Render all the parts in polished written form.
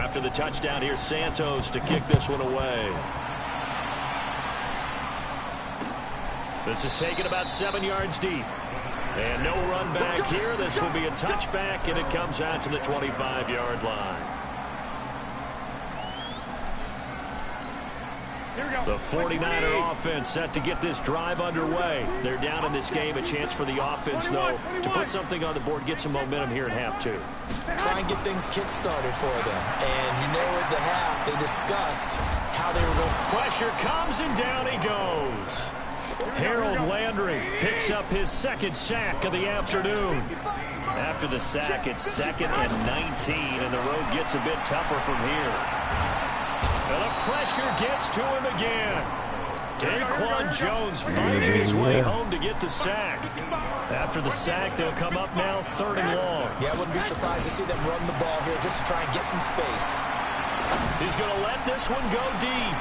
after the touchdown, here's Santos to kick this one away. This is taken about 7 yards deep. And no run back here. This will be a touchback, and it comes out to the 25-yard line. The 49er offense set to get this drive underway. They're down in this game. A chance for the offense, though, to put something on the board, get some momentum here in half two. Try and get things kick-started for them. And you know at the half, they discussed how they were going to... Pressure comes, and down he goes. Harold Landry picks up his second sack of the afternoon. After the sack, it's 2nd and 19, and the road gets a bit tougher from here. And the pressure gets to him again. Daquan Jones fighting his way home to get the sack. After the sack, they'll come up now 3rd and long. Yeah, I wouldn't be surprised to see them run the ball here just to try and get some space. He's going to let this one go deep.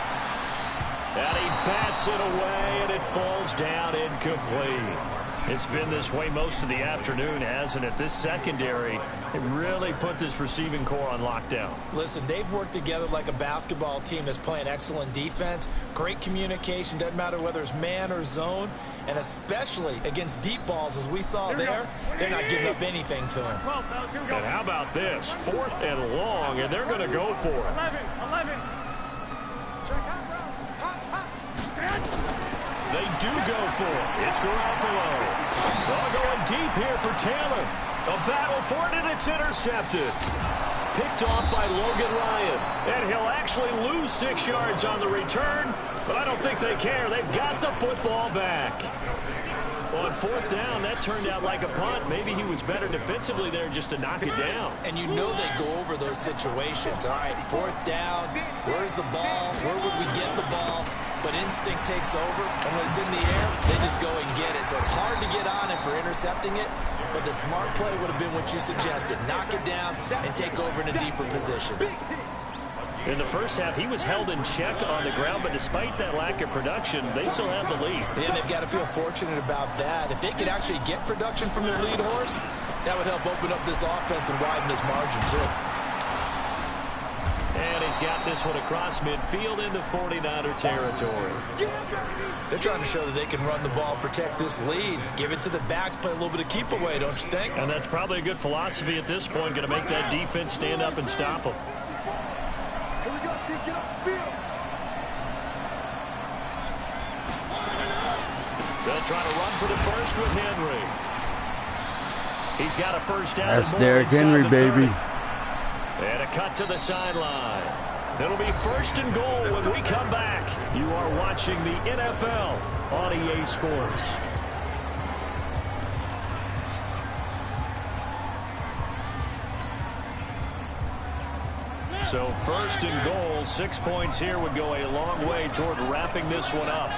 And he bats it away, and it falls down incomplete. It's been this way most of the afternoon, hasn't it? This secondary, it really put this receiving core on lockdown. Listen, they've worked together like a basketball team that's playing excellent defense. Great communication, doesn't matter whether it's man or zone. And especially against deep balls, as we saw there, they're not giving up anything to him. And how about this? 4th and long, and they're going to go for it. 11. They do go for it. It's Garoppolo. Ball going deep here for Taylor. A battle for it, and it's intercepted. Picked off by Logan Ryan. And he'll actually lose 6 yards on the return, but I don't think they care. They've got the football back. On 4th down, that turned out like a punt. Maybe he was better defensively there just to knock it down. And you know they go over those situations. All right, 4th down, where's the ball? Where would we get the ball? But instinct takes over, and when it's in the air, they just go and get it. So it's hard to get on it for intercepting it, but the smart play would have been what you suggested. Knock it down and take over in a deeper position. In the first half, he was held in check on the ground, but despite that lack of production, they still have the lead. And they've got to feel fortunate about that. If they could actually get production from their lead horse, that would help open up this offense and widen this margin, too. And he's got this one across midfield into 49er territory. They're trying to show that they can run the ball, protect this lead, give it to the backs, play a little bit of keep away, don't you think? And that's probably a good philosophy at this point, going to make that defense stand up and stop them. Here we go, T, get up the field. They'll try to run for the first with Henry. He's got a first down. That's Derrick Henry, baby. And a cut to the sideline. It'll be 1st and goal when we come back. You are watching the NFL on EA Sports. So 1st and goal, 6 points here would go a long way toward wrapping this one up.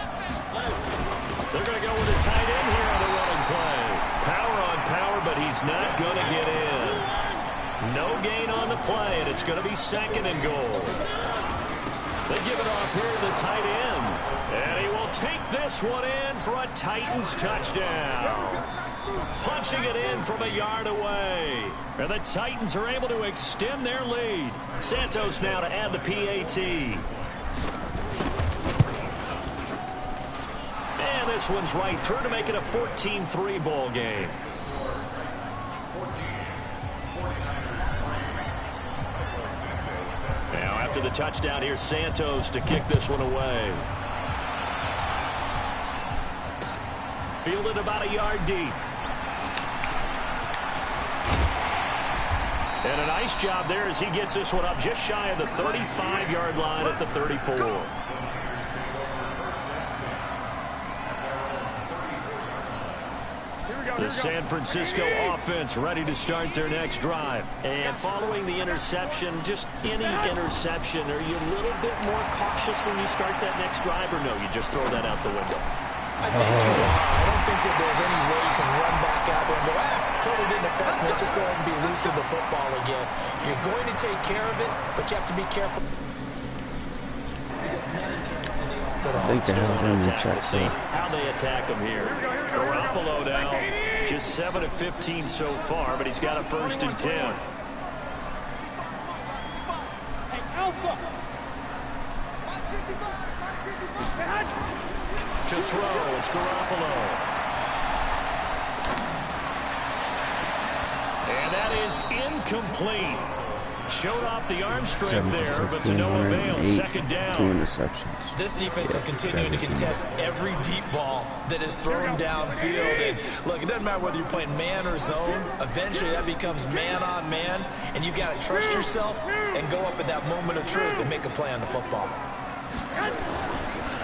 They're going to go with a tight end here on the running play. Power on power, but he's not going to get in. No gain on the play, and it's going to be 2nd and goal. They give it off here to the tight end. And he will take this one in for a Titans touchdown. Punching it in from a yard away. And the Titans are able to extend their lead. Santos now to add the PAT. And this one's right through to make it a 14-3 ball game. Now after the touchdown, here's Santos to kick this one away. Fielded about a yard deep. And a nice job there as he gets this one up just shy of the 35-yard line at the 34. The San Francisco offense ready to start their next drive. And following the interception, just any interception, are you a little bit more cautious when you start that next drive, or no, you just throw that out the window? I think you are. I don't think that there's any way you can run back out there and go, totally didn't affect me. Let's just go ahead and be loose with the football again. You're going to take care of it, but you have to be careful. I think they have him in the check. See how they attack him here. Garoppolo now, just 7 of 15 so far, but he's got a 1st and 10. throw. It's Garoppolo. And that is incomplete. Showed off the arm strength there, but to no avail. Second down. 2 interceptions. This defense is continuing to contest every deep ball that is thrown downfield. And look, it doesn't matter whether you're playing man or zone. Eventually, that becomes man on man, and you got to trust yourself and go up in that moment of truth and make a play on the football.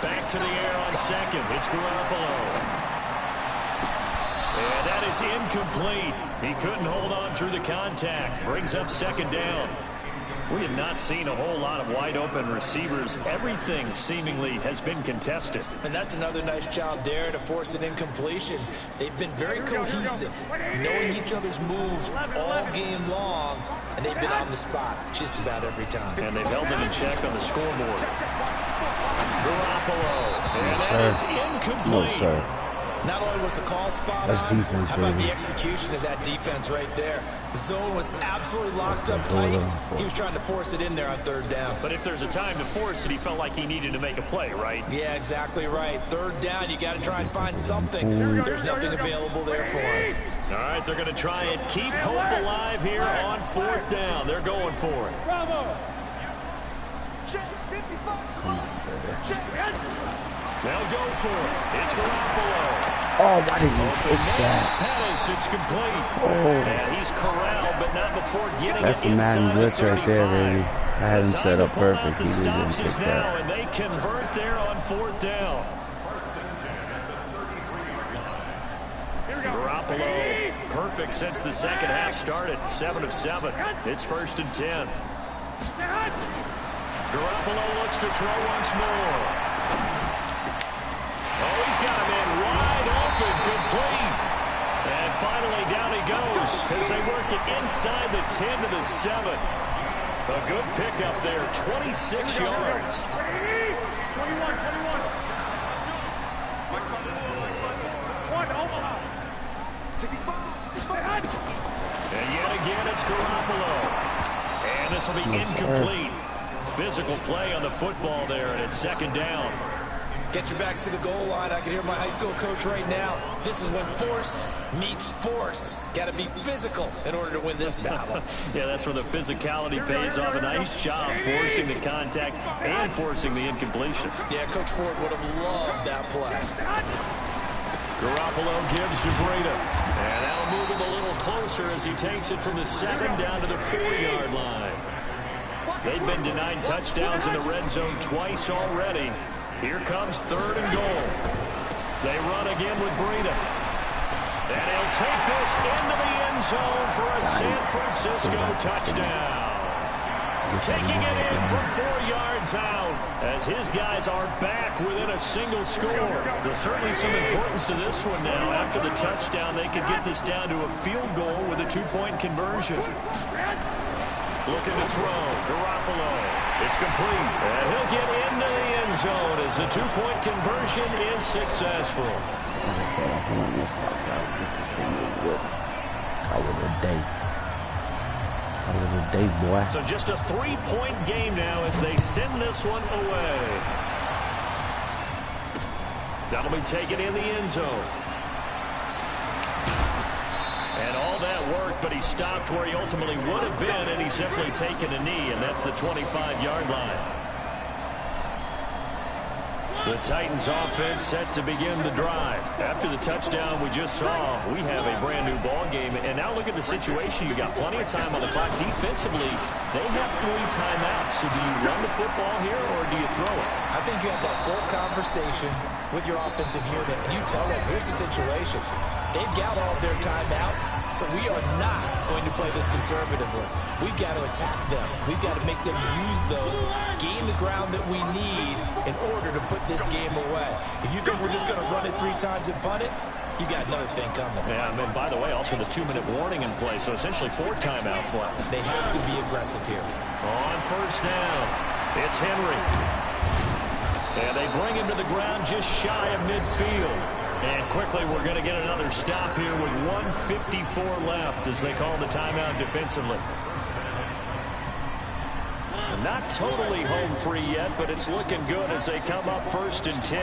Back to the air on second. It's Garoppolo. And that is incomplete. He couldn't hold on through the contact. Brings up second down. We have not seen a whole lot of wide-open receivers. Everything seemingly has been contested. And that's another nice job there to force an incompletion. They've been very cohesive, knowing each other's moves all game long, and they've been on the spot just about every time. And they've held them in check on the scoreboard. Garoppolo. And that is incomplete. No, sir. Not only was the call spot That's on, defense, how about baby. the execution of that defense right there? The zone was absolutely locked up tight. He was trying to force it in there on third down. But if there's a time to force it, he felt like he needed to make a play, right? Yeah, exactly right. Third down, you got to try and find something. There's nothing available there for him. All right, they're going to try and keep hope alive here on fourth down. They're going for it. Bravo. They'll go for it. It's Garoppolo. Oh, why did you pick that? Pettis, it's complete. Oh. And he's corralled, but not before getting That's it a Madden inside glitch the right there, 35. baby. I had him The set time up to pull out perfect. the He didn't stops pick is now, that. and they convert there on fourth down. Garoppolo, perfect since the second half started. 7 of 7. It's 1st and 10. Garoppolo looks to throw once more. Oh, he's got him in wide open, complete. And finally down he goes as they work it inside the 10 to the 7. A good pickup there, 26 yards. 21. And yet again, it's Garoppolo. And this will be incomplete. Physical play on the football there, and it's second down. Get your backs to the goal line. I can hear my high school coach right now. This is when force meets force. Got to be physical in order to win this battle. Yeah, that's where the physicality pays off. A nice job forcing the contact and forcing the incompletion. Yeah, Coach Ford would have loved that play. Garoppolo gives to Breda. And that'll move him a little closer as he takes it from the 7 down to the 4-yard line. They've been denied touchdowns in the red zone twice already. Here comes 3rd and goal. They run again with Breda. And he'll take this into the end zone for a San Francisco touchdown. Taking it in from 4 yards out as his guys are back within a single score. There's certainly some importance to this one now. After the touchdown, they could get this down to a field goal with a 2-point conversion. Looking to throw. Garoppolo. It's complete. And he'll get into the end zone as the 2-point conversion is successful. Like I said, I want this guy to get this thing over with. Call it a day. Call it a day, boy. So just a 3-point game now as they send this one away. That'll be taken in the end zone. And all that worked, but he stopped where he ultimately would have been, and he's simply taken a knee, and that's the 25-yard line. The Titans offense set to begin the drive. After the touchdown we just saw, we have a brand new ball game. And now look at the situation. You got plenty of time on the clock. Defensively, they have 3 timeouts. So do you run the football here or do you throw it? I think you have that full conversation with your offensive unit, and you tell them, here's the situation. They've got all their timeouts, so we are not going to play this conservatively. We've got to attack them. We've got to make them use those, gain the ground that we need in order to put this game away. If you think we're just going to run it 3 times and punt it, you got another thing coming. Yeah, and by the way, also the 2-minute warning in play, so essentially 4 timeouts left. They have to be aggressive here. On first down, it's Henry. And they bring him to the ground just shy of midfield. And quickly we're going to get another stop here with 1:54 left as they call the timeout defensively. Not totally home free yet, but it's looking good as they come up 1st and 10.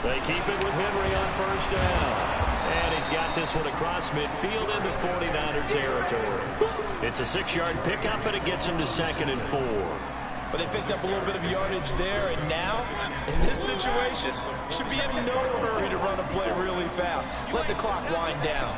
They keep it with Henry on first down. And he's got this one across midfield into 49er territory. It's a 6-yard pickup, and it gets him to 2nd and 4. But they picked up a little bit of yardage there, and now, in this situation, should be in no hurry to run a play really fast. Let the clock wind down.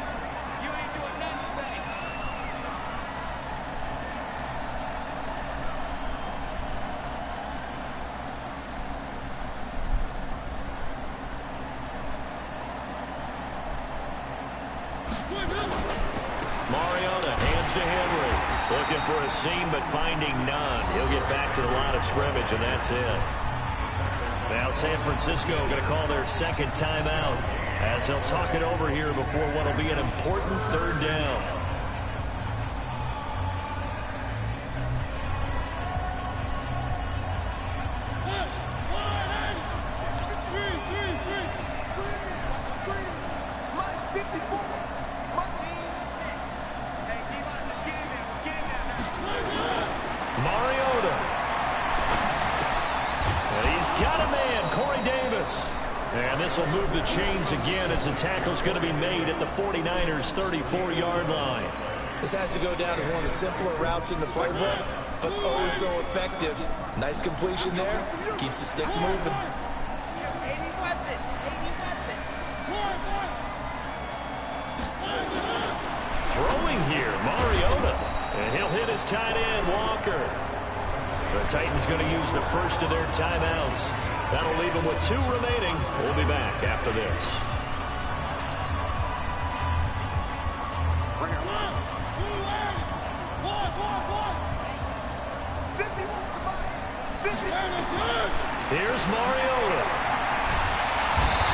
Mariota hands to Henry. Looking for a seam, but finding none. He'll get back to the line of scrimmage, and that's it. Now San Francisco going to call their second timeout as they'll talk it over here before what will be an important 3rd down. And this will move the chains again as the tackle's going to be made at the 49ers' 34-yard line. This has to go down as one of the simpler routes in the playbook, but oh so effective. Nice completion there. Keeps the sticks moving. Throwing here, Mariota. And he'll hit his tight end, Walker. The Titans going to use the first of their timeouts. That'll leave them with 2 remaining. We'll be back after this. Here's Mariota.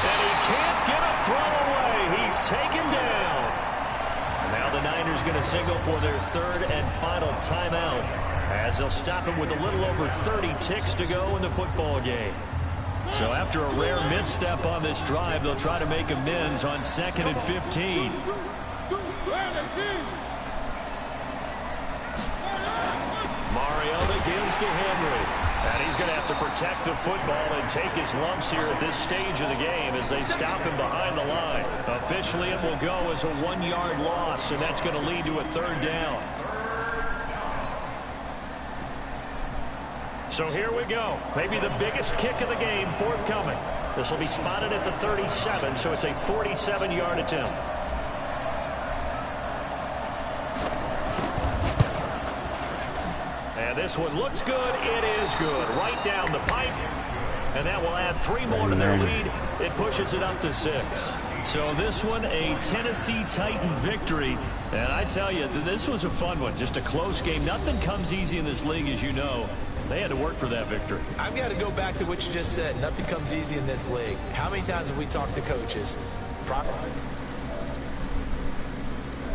And he can't get a throw away. He's taken down. And now the Niners going to signal for their 3rd and final timeout as they'll stop him with a little over 30 ticks to go in the football game. So after a rare misstep on this drive, they'll try to make amends on 2nd and 15. Mariota gives to Henry. And he's going to have to protect the football and take his lumps here at this stage of the game as they stop him behind the line. Officially, it will go as a 1-yard loss, and that's going to lead to a 3rd down. So here we go. Maybe the biggest kick of the game forthcoming. This will be spotted at the 37, so it's a 47-yard attempt. And this one looks good. It is good. Right down the pipe. And that will add 3 more to their lead. It pushes it up to 6. So this one, a Tennessee Titan victory. And I tell you, this was a fun one. Just a close game. Nothing comes easy in this league, as you know. They had to work for that victory. I've got to go back to what you just said. Nothing comes easy in this league. How many times have we talked to coaches?